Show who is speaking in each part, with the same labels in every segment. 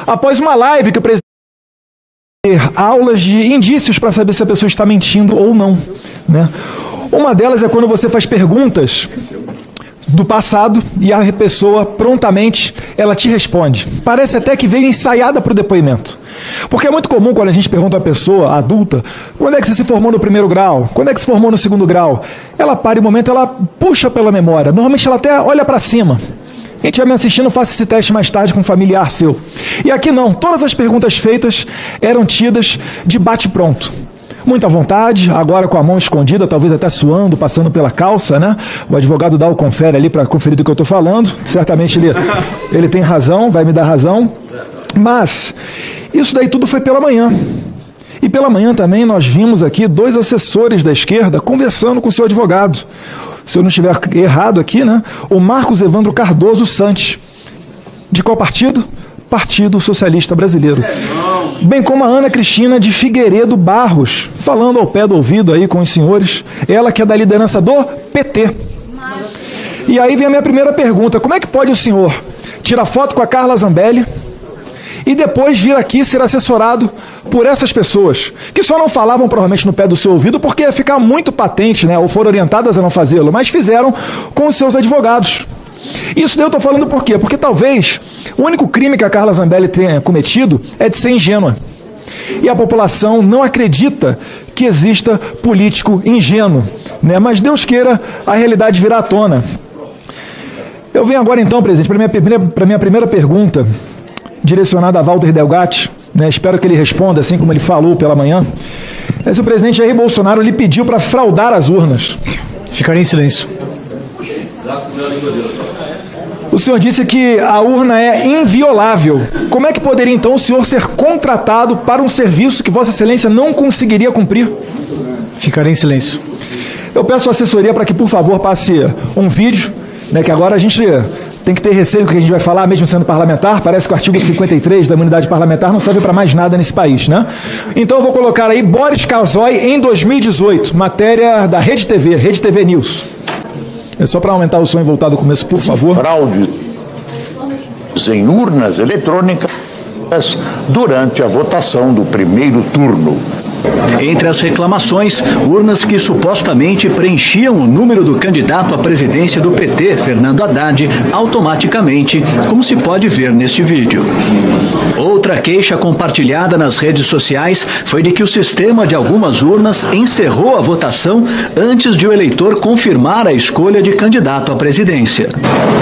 Speaker 1: após uma live que o presidente aulas de indícios para saber se a pessoa está mentindo ou não, né? Uma delas é quando você faz perguntas do passado e a pessoa prontamente ela te responde. Parece até que veio ensaiada para o depoimento. Porque é muito comum quando a gente pergunta a pessoa adulta, quando é que você se formou no primeiro grau? Quando é que se formou no segundo grau? Ela para em um momento, ela puxa pela memória. Normalmente ela até olha para cima. Quem estiver me assistindo, faça esse teste mais tarde com um familiar seu. E aqui não, todas as perguntas feitas eram tidas de bate-pronto. Muita vontade, agora com a mão escondida, talvez até suando, passando pela calça, né? O advogado dá o confere ali para conferir do que eu estou falando. Certamente ele tem razão, vai me dar razão. Mas isso daí tudo foi pela manhã. E pela manhã também nós vimos aqui 2 assessores da esquerda conversando com o seu advogado. Se eu não estiver errado aqui, né? O Marcos Evandro Cardoso Santos. De qual partido? Partido Socialista Brasileiro. Bem como a Ana Cristina de Figueiredo Barros, falando ao pé do ouvido aí com os senhores, ela que é da liderança do PT. E aí vem a minha primeira pergunta, como é que pode o senhor tirar foto com a Carla Zambelli e depois vir aqui ser assessorado por essas pessoas, que só não falavam provavelmente no pé do seu ouvido porque ia ficar muito patente, né, ou foram orientadas a não fazê-lo, mas fizeram com os seus advogados. Isso daí eu estou falando por quê? Porque talvez o único crime que a Carla Zambelli tenha cometido é de ser ingênua. E a população não acredita que exista político ingênuo, né? Mas Deus queira a realidade virar à tona. Eu venho agora então, presidente, para minha primeira pergunta, direcionada a Walter Delgatti, né? Espero que ele responda, assim como ele falou pela manhã. Se o presidente Jair Bolsonaro lhe pediu para fraudar as urnas.
Speaker 2: Ficaria em silêncio.
Speaker 1: O senhor disse que a urna é inviolável. Como é que poderia, então, o senhor ser contratado para um serviço que Vossa Excelência não conseguiria cumprir?
Speaker 2: Ficarei em silêncio.
Speaker 1: Eu peço a assessoria para que, por favor, passe um vídeo, né, que agora a gente tem que ter receio do que a gente vai falar, mesmo sendo parlamentar. Parece que o artigo 53 da imunidade parlamentar não serve para mais nada nesse país, né? Então eu vou colocar aí Boris Casoy em 2018, matéria da Rede TV News. É só para aumentar o som e voltar do começo, por favor.
Speaker 3: Fraudes em urnas eletrônicas durante a votação do primeiro turno.
Speaker 4: Entre as reclamações, urnas que supostamente preenchiam o número do candidato à presidência do PT, Fernando Haddad, automaticamente, como se pode ver neste vídeo. Outra queixa compartilhada nas redes sociais foi de que o sistema de algumas urnas encerrou a votação antes de o eleitor confirmar a escolha de candidato à presidência.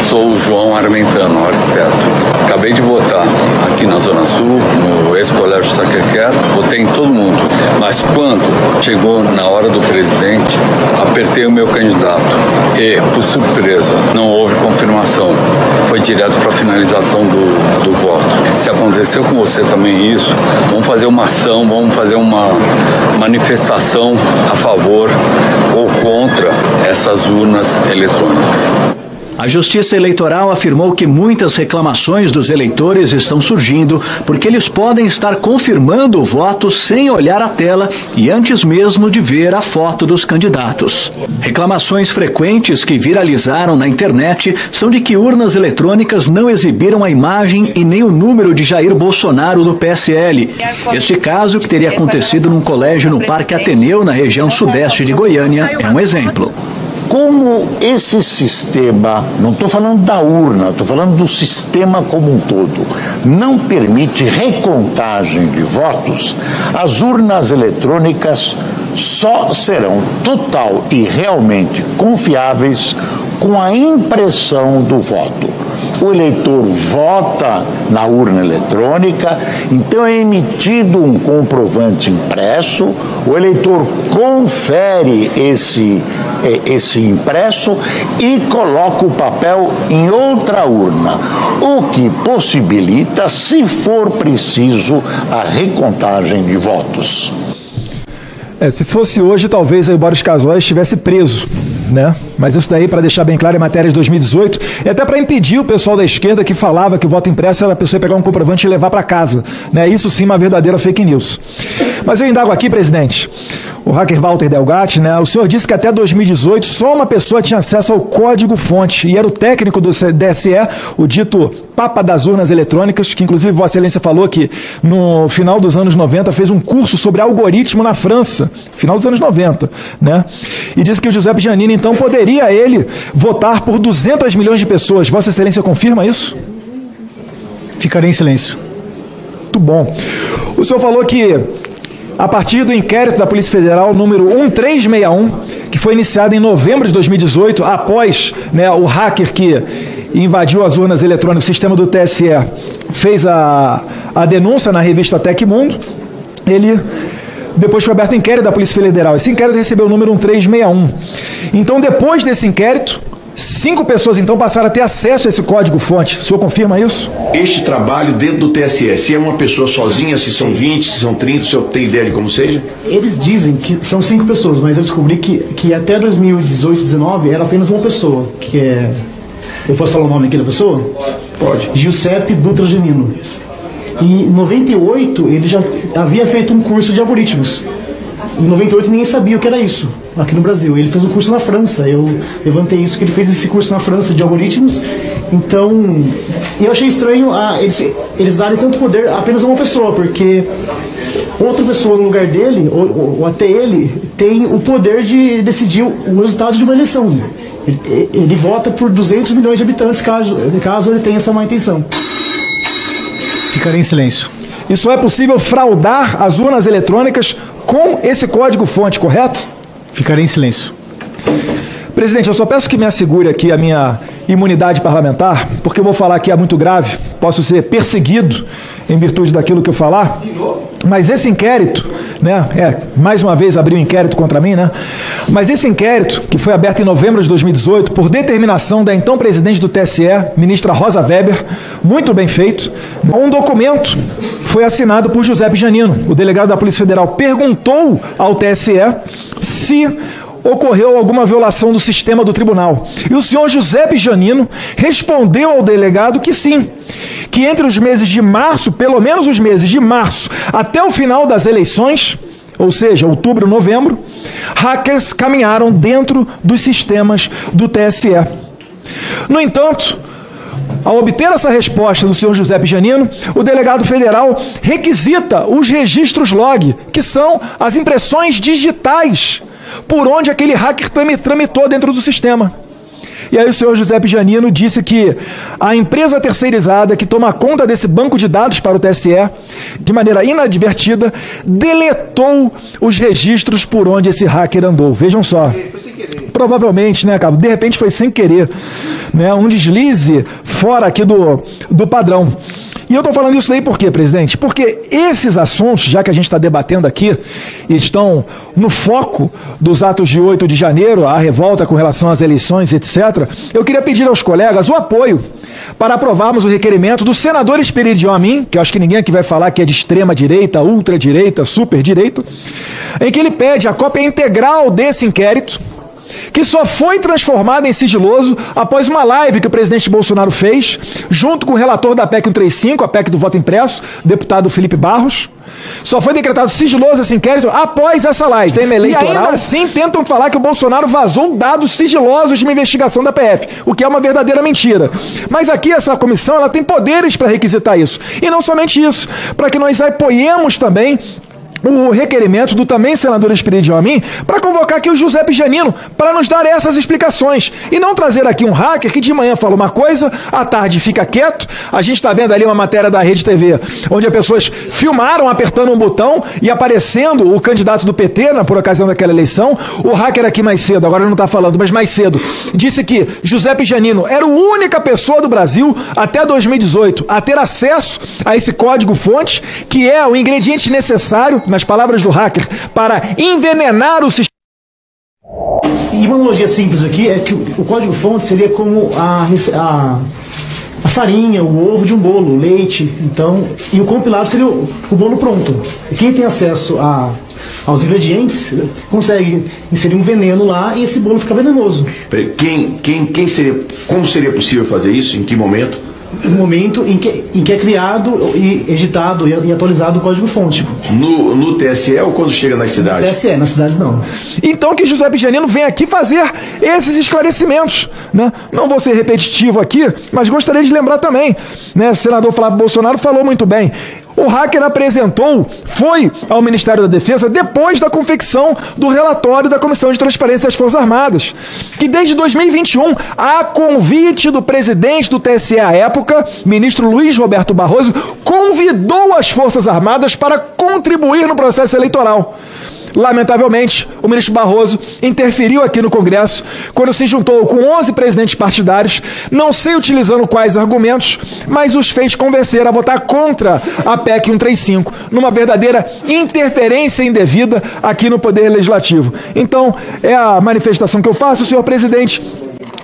Speaker 5: Sou o João Armentano, arquiteto. Acabei de votar aqui na Zona Sul, no ex-colégio Sacré-Cœur, votei em todo mundo. Mas quando chegou na hora do presidente, apertei o meu candidato e, por surpresa, não houve confirmação. Foi direto para a finalização do voto. Se aconteceu com você também isso, vamos fazer uma ação, vamos fazer uma manifestação a favor ou contra essas urnas eletrônicas.
Speaker 4: A Justiça Eleitoral afirmou que muitas reclamações dos eleitores estão surgindo porque eles podem estar confirmando o voto sem olhar a tela e antes mesmo de ver a foto dos candidatos. Reclamações frequentes que viralizaram na internet são de que urnas eletrônicas não exibiram a imagem e nem o número de Jair Bolsonaro do PSL. Este caso, que teria acontecido num colégio no Parque Ateneu, na região sudeste de Goiânia, é um exemplo.
Speaker 3: Como esse sistema, não estou falando da urna, estou falando do sistema como um todo, não permite recontagem de votos, as urnas eletrônicas só serão total e realmente confiáveis com a impressão do voto. O eleitor vota na urna eletrônica, então é emitido um comprovante impresso, o eleitor confere esse impresso e coloca o papel em outra urna, o que possibilita, se for preciso, a recontagem de votos.
Speaker 1: Se fosse hoje, talvez aí o Boris Casoy estivesse preso, né? mas isso daí, para deixar bem claro, é matéria de 2018, é até para impedir o pessoal da esquerda que falava que o voto impresso era a pessoa pegar um comprovante e levar para casa. Né? Isso sim, uma verdadeira fake news. Mas eu indago aqui, presidente, o hacker Walter Delgatti, né? O senhor disse que até 2018 só uma pessoa tinha acesso ao código-fonte, e era o técnico do DSE, o dito Papa das Urnas Eletrônicas, que inclusive Vossa Excelência falou que no final dos anos 90 fez um curso sobre algoritmo na França, final dos anos 90, né? E disse que o Giuseppe Giannini, então, poderia ele votar por 200 milhões de pessoas. Vossa Excelência confirma isso?
Speaker 2: Ficarei em silêncio.
Speaker 1: Muito bom. O senhor falou que a partir do inquérito da Polícia Federal número 1361, que foi iniciado em novembro de 2018, após, né, o hacker que invadiu as urnas eletrônicas, o sistema do TSE, fez a denúncia na revista Tecmundo, depois foi aberto o inquérito da Polícia Federal. Esse inquérito recebeu o número 1361. Então, depois desse inquérito, 5 pessoas, então, passaram a ter acesso a esse código-fonte. O senhor confirma isso?
Speaker 6: Este trabalho dentro do TSE, se é uma pessoa sozinha, se são 20, se são 30, o senhor tem ideia de como seja?
Speaker 2: Eles dizem que são 5 pessoas, mas eu descobri que até 2018, 2019 era apenas uma pessoa, que é... Eu posso falar o nome aqui da pessoa?
Speaker 6: Pode.
Speaker 2: Giuseppe Dutra Giannino. E em 98 ele já havia feito um curso de algoritmos. Em 98 ninguém sabia o que era isso aqui no Brasil. Ele fez um curso na França. Eu levantei isso, que ele fez esse curso na França de algoritmos. Então, eu achei estranho eles darem tanto poder a apenas a uma pessoa, porque outra pessoa no lugar dele, ou até ele, tem o poder de decidir o resultado de uma eleição. Ele vota por 200 milhões de habitantes, caso ele tenha essa má intenção. Ficarei em silêncio.
Speaker 1: E só é possível fraudar as urnas eletrônicas com esse código-fonte, correto?
Speaker 2: Ficarei em silêncio.
Speaker 1: Presidente, eu só peço que me assegure aqui a minha imunidade parlamentar, porque eu vou falar que é muito grave, posso ser perseguido em virtude daquilo que eu falar, mas esse inquérito, né, mais uma vez abriu um inquérito contra mim, né, mas esse inquérito, que foi aberto em novembro de 2018, por determinação da então presidente do TSE, ministra Rosa Weber, muito bem feito, um documento foi assinado por Giuseppe Giannino, o delegado da Polícia Federal, perguntou ao TSE se ocorreu alguma violação do sistema do tribunal. E o senhor Giuseppe Giannino respondeu ao delegado que sim, que entre os meses de março, pelo menos os meses de março, até o final das eleições, ou seja, outubro, novembro, hackers caminharam dentro dos sistemas do TSE. No entanto, ao obter essa resposta do senhor Giuseppe Giannino, o delegado federal requisita os registros log, que são as impressões digitais por onde aquele hacker tramitou dentro do sistema. E aí o senhor Giuseppe Giannino disse que a empresa terceirizada que toma conta desse banco de dados para o TSE, de maneira inadvertida, deletou os registros por onde esse hacker andou. Vejam só. Provavelmente, né, Cabo? De repente foi sem querer, né? Um deslize fora aqui do padrão. E eu estou falando isso daí por quê, presidente? Porque esses assuntos, já que a gente está debatendo aqui, estão no foco dos atos de 8 de janeiro, a revolta com relação às eleições, etc., eu queria pedir aos colegas o apoio para aprovarmos o requerimento do senador Esperidion Amin, que eu acho que ninguém aqui vai falar que é de extrema direita, ultradireita, superdireita, em que ele pede a cópia integral desse inquérito, que só foi transformado em sigiloso após uma live que o presidente Bolsonaro fez, junto com o relator da PEC 135, a PEC do voto impresso, deputado Felipe Barros. Só foi decretado sigiloso esse inquérito após essa live. E ainda assim tentam falar que o Bolsonaro vazou dados sigilosos de uma investigação da PF, o que é uma verdadeira mentira. Mas aqui essa comissão ela tem poderes para requisitar isso. E não somente isso, para que nós apoiemos também o requerimento do também senador Esperidion Amin para convocar aqui o Giuseppe Giannino para nos dar essas explicações e não trazer aqui um hacker que de manhã fala uma coisa, à tarde fica quieto. A gente está vendo ali uma matéria da Rede TV onde as pessoas filmaram apertando um botão e aparecendo o candidato do PT por ocasião daquela eleição. O hacker aqui mais cedo, agora ele não está falando, mas mais cedo, disse que Giuseppe Giannino era a única pessoa do Brasil até 2018 a ter acesso a esse código-fonte, que é o ingrediente necessário, nas palavras do hacker, para envenenar o sistema.
Speaker 2: E uma analogia simples aqui é que o código-fonte seria como a farinha, o ovo de um bolo, o leite, então, e o compilado seria o bolo pronto. E quem tem acesso aos ingredientes, consegue inserir um veneno lá e esse bolo fica venenoso.
Speaker 6: Quem seria, como seria possível fazer isso? Em que momento?
Speaker 2: No momento em que é criado e editado e atualizado o código-fonte.
Speaker 6: No TSE ou quando chega nas cidades?
Speaker 2: No TSE, nas cidades não.
Speaker 1: Então que Giuseppe Giannino vem aqui fazer esses esclarecimentos, né? Não vou ser repetitivo aqui, mas gostaria de lembrar também, né? O senador Flávio Bolsonaro falou muito bem. O hacker foi ao Ministério da Defesa depois da confecção do relatório da Comissão de Transparência das Forças Armadas, que desde 2021, a convite do presidente do TSE à época, ministro Luiz Roberto Barroso, convidou as Forças Armadas para contribuir no processo eleitoral. Lamentavelmente, o ministro Barroso interferiu aqui no Congresso quando se juntou com 11 presidentes partidários, não sei utilizando quais argumentos, mas os fez convencer a votar contra a PEC 135, numa verdadeira interferência indevida aqui no Poder Legislativo. Então, é a manifestação que eu faço, senhor presidente,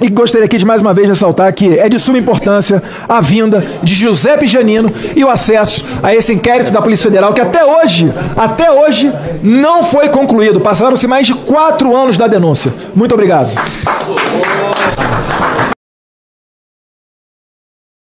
Speaker 1: e gostaria aqui de mais uma vez ressaltar que é de suma importância a vinda de Giuseppe Giannino e o acesso a esse inquérito da Polícia Federal que até hoje não foi concluído. Passaram-se mais de 4 anos da denúncia. Muito obrigado.